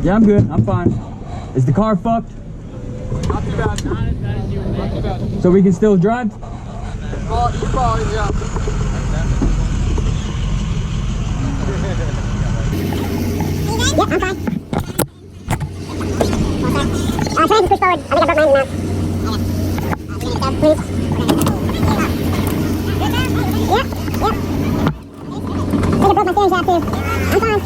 Yeah, I'm good. I'm fine. Is the car fucked? Not too bad. Not too bad. So we can still drive? You probably, yeah. Yeah, I'm fine. Try to push forward. I think I broke mine now. Please. Yeah, yeah. I think I broke my steering shaft too. I'm fine.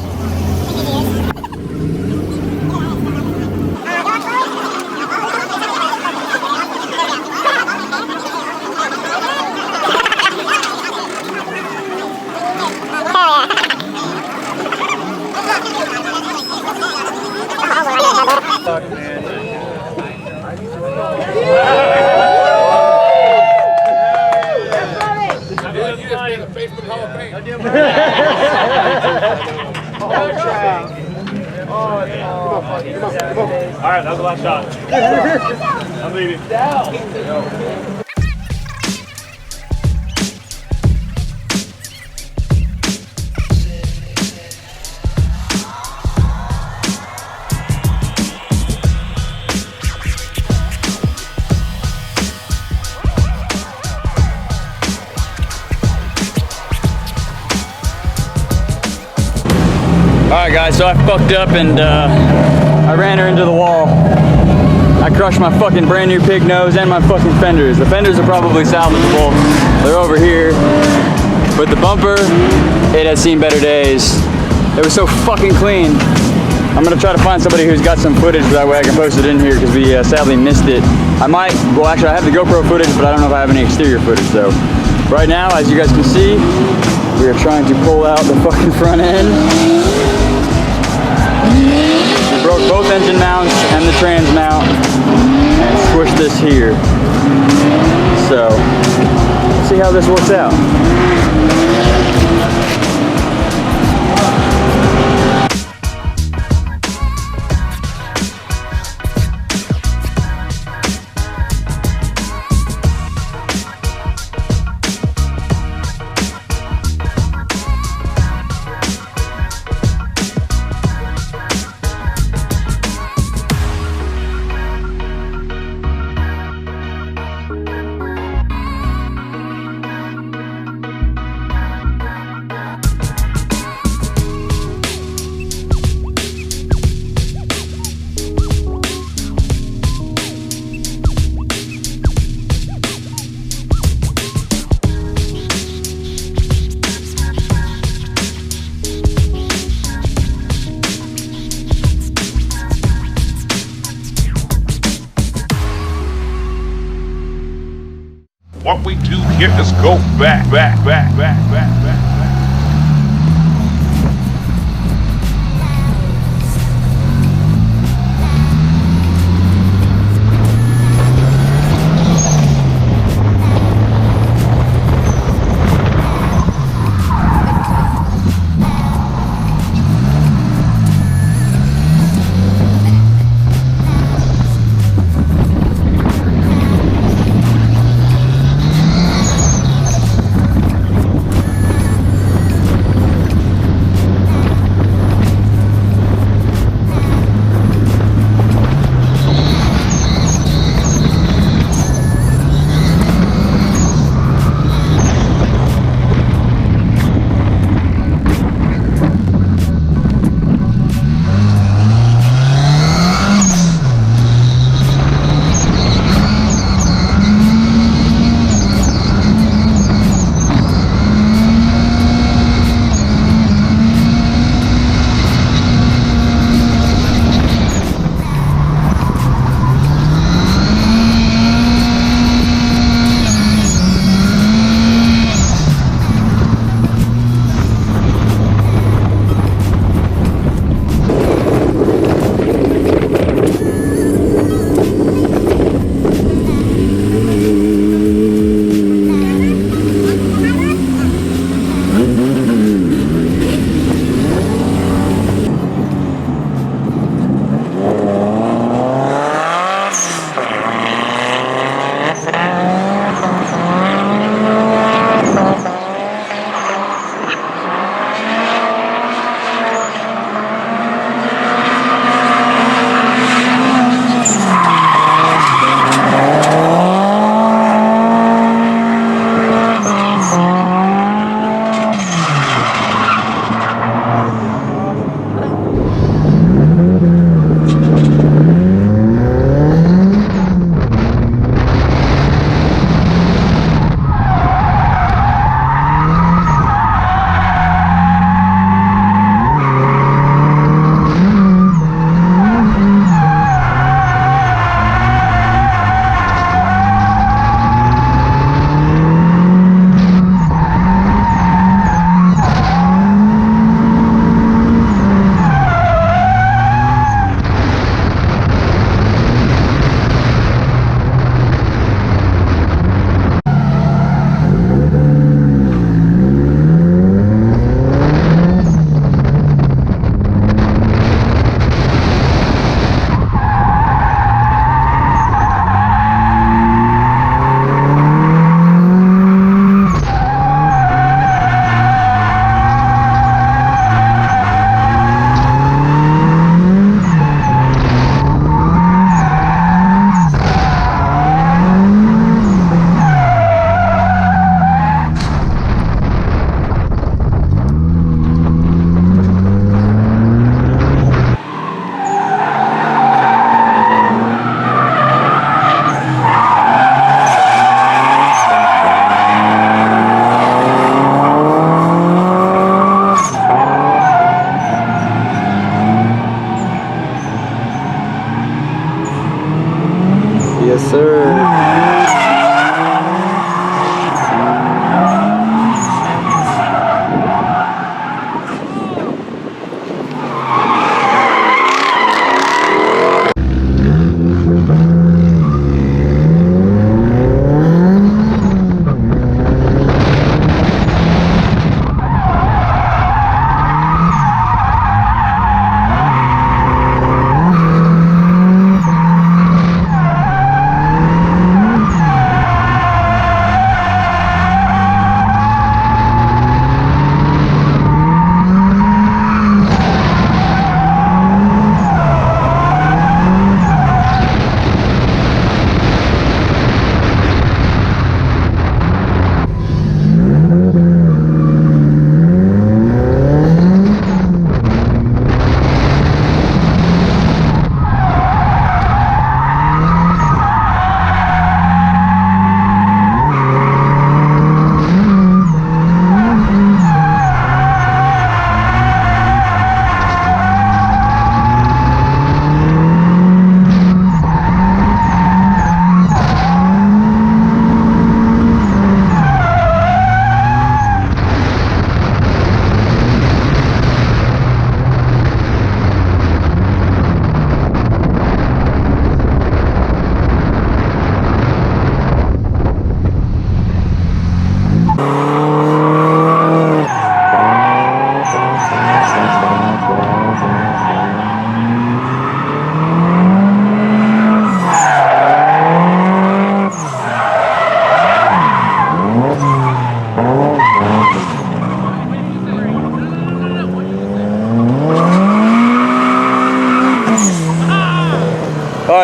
Facebook Hall of Fame. Alright, that was the last shot. I'm leaving. Alright guys, so I fucked up and I ran her into the wall. I crushed my fucking brand new pig nose and my fucking fenders. The fenders are probably salvageable. They're over here. But the bumper, it has seen better days. It was so fucking clean. I'm gonna try to find somebody who's got some footage that way I can post it in here because we sadly missed it. I might, well actually I have the GoPro footage, but I don't know if I have any exterior footage though. Right now, as you guys can see, we are trying to pull out the fucking front end. We broke both engine mounts and the trans mount and squished this here. So, let's see how this works out. What we do here is go back.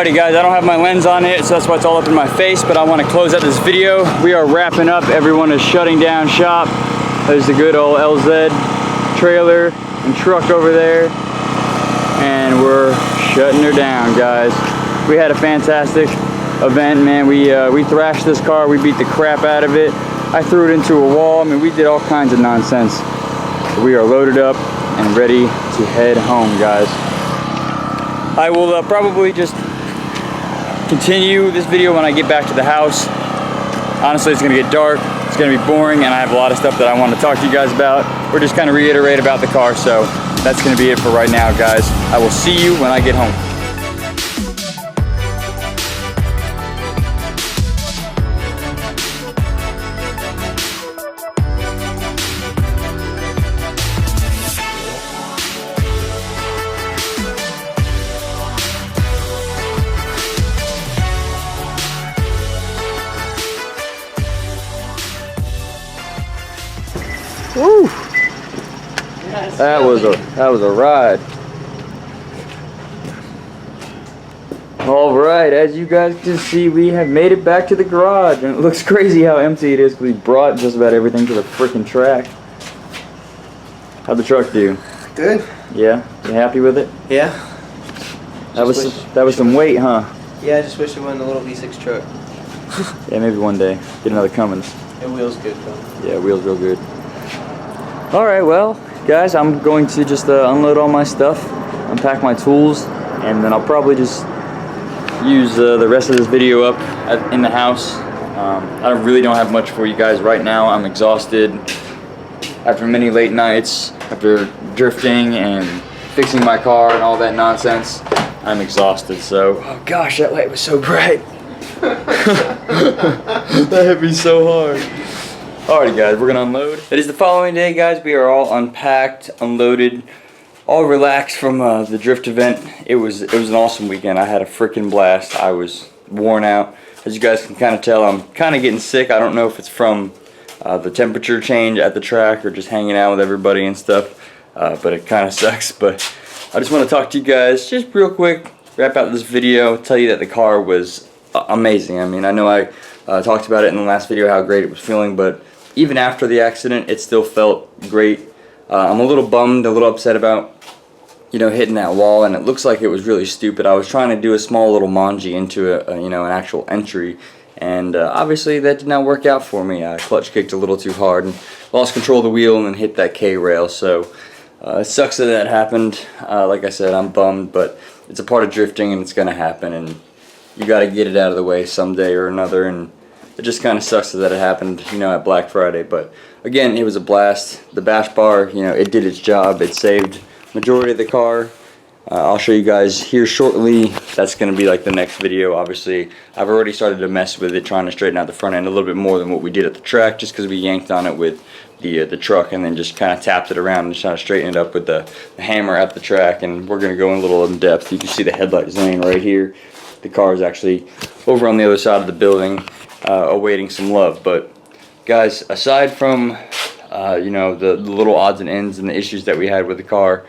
Alrighty guys, I don't have my lens on it, so that's why it's all up in my face, but I want to close out this video. We are wrapping up. Everyone is shutting down shop. There's the good old LZ trailer and truck over there. And we're shutting her down, guys. We had a fantastic event, man. We thrashed this car. We beat the crap out of it. I threw it into a wall. I mean, we did all kinds of nonsense. We are loaded up and ready to head home, guys. I will probably just continue this video when I get back to the house. Honestly, it's gonna get dark, it's gonna be boring, and I have a lot of stuff that I want to talk to you guys about, or just kind of reiterate about the car. So that's gonna be it for right now, guys. I will see you when I get home. Woo! That was a ride. All right, as you guys can see, we have made it back to the garage, and it looks crazy how empty it is because we brought just about everything to the freaking track. How'd the truck do? Good. Yeah, you happy with it? Yeah. That was some weight, huh? Yeah, I just wish it wasn't a little V6 truck. Yeah, maybe one day get another Cummins. It wheels good though. Yeah, wheels real good. Alright, well, guys, I'm going to just unload all my stuff, unpack my tools, and then I'll probably just use the rest of this video up in the house. I really don't have much for you guys right now. I'm exhausted after many late nights, after drifting and fixing my car and all that nonsense. I'm exhausted, so... Oh gosh, that light was so bright. That hit me so hard. Alrighty guys, we're gonna unload. It is the following day, guys. We are all unpacked, unloaded, all relaxed from the drift event. It was an awesome weekend. I had a freaking blast. I was worn out. As you guys can kind of tell, I'm kind of getting sick. I don't know if it's from the temperature change at the track or just hanging out with everybody and stuff, but it kind of sucks. But I just want to talk to you guys just real quick, wrap out this video, tell you that the car was amazing. I mean, I know I talked about it in the last video how great it was feeling, but even after the accident, it still felt great. I'm a little bummed, a little upset about, you know, hitting that wall, and it looks like it was really stupid. I was trying to do a small little manji into you know, an actual entry, and obviously that did not work out for me. I clutch kicked a little too hard and lost control of the wheel and then hit that K-rail. So it sucks that happened. Like I said, I'm bummed, but it's a part of drifting and it's gonna happen, and you got to get it out of the way someday or another. And it just kind of sucks that it happened, you know, at Black Friday. But again, it was a blast. The bash bar, you know, it did its job. It saved majority of the car. I'll show you guys here shortly. That's going to be like the next video. Obviously, I've already started to mess with it, trying to straighten out the front end a little bit more than what we did at the track, just because we yanked on it with the truck and then just kind of tapped it around and just trying to straighten it up with the hammer at the track. And we're going to go in a little in depth. You can see the headlight laying right here. The car is actually over on the other side of the building, awaiting some love. But guys, aside from you know, the little odds and ends and the issues that we had with the car,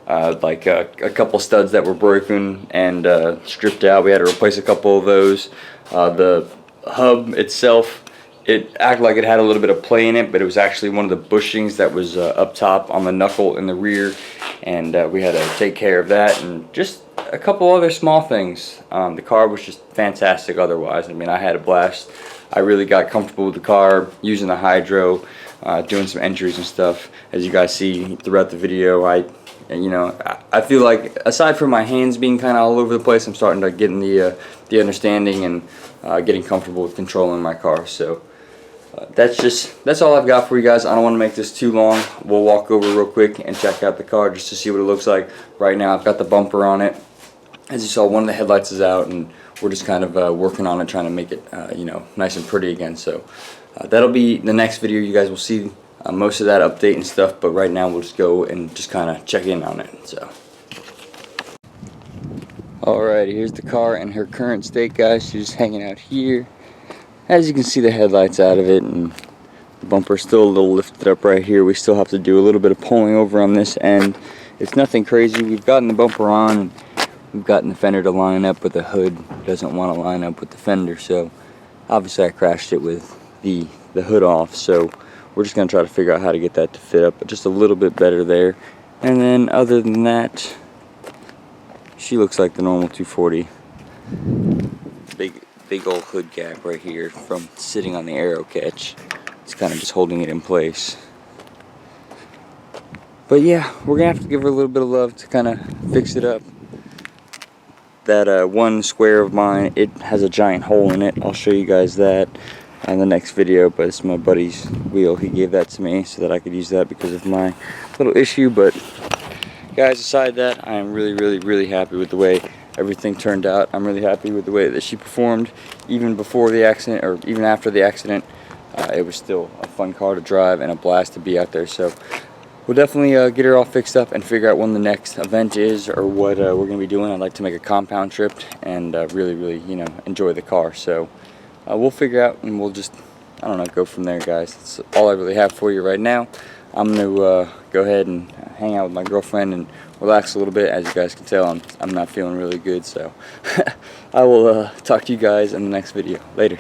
like a couple studs that were broken and stripped out, we had to replace a couple of those. The hub itself, it acted like it had a little bit of play in it, but it was actually one of the bushings that was up top on the knuckle in the rear, and we had to take care of that, and just a couple other small things. The car was just fantastic otherwise. I mean, I had a blast. I really got comfortable with the car, using the hydro, doing some entries and stuff. As you guys see throughout the video, I feel like, aside from my hands being kind of all over the place, I'm starting to get in the understanding and getting comfortable with controlling my car. So that's all I've got for you guys. I don't want to make this too long. We'll walk over real quick and check out the car just to see what it looks like. Right now I've got the bumper on it. As you saw, one of the headlights is out, and we're just kind of working on it, trying to make it you know, nice and pretty again. So that'll be the next video. You guys will see most of that update and stuff, but right now we'll just go and just kind of check in on it. So alright, here's the car in her current state, guys. She's just hanging out here. As you can see, the headlights out of it, and the bumper's still a little lifted up right here. We still have to do a little bit of pulling over on this end. It's nothing crazy. We've gotten the bumper on, and we've gotten the fender to line up, but the hood doesn't want to line up with the fender. So obviously I crashed it with the hood off. So we're just going to try to figure out how to get that to fit up just a little bit better there. And then other than that, she looks like the normal 240. Big old hood gap right here from sitting on the arrow catch. It's kind of just holding it in place. But yeah, we're gonna have to give her a little bit of love to kind of fix it up. That one square of mine, it has a giant hole in it. I'll show you guys that in the next video, but it's my buddy's wheel. He gave that to me so that I could use that because of my little issue. But guys, aside that, I am really happy with the way everything turned out. I'm really happy with the way that she performed, even before the accident or even after the accident. It was still a fun car to drive and a blast to be out there. So we'll definitely get her all fixed up and figure out when the next event is or what we're going to be doing. I'd like to make a compound trip and really, you know, enjoy the car. So we'll figure out and we'll just, I don't know, go from there, guys. That's all I really have for you right now. I'm going to go ahead and hang out with my girlfriend and relax a little bit. As you guys can tell, I'm not feeling really good. So I will talk to you guys in the next video. Later.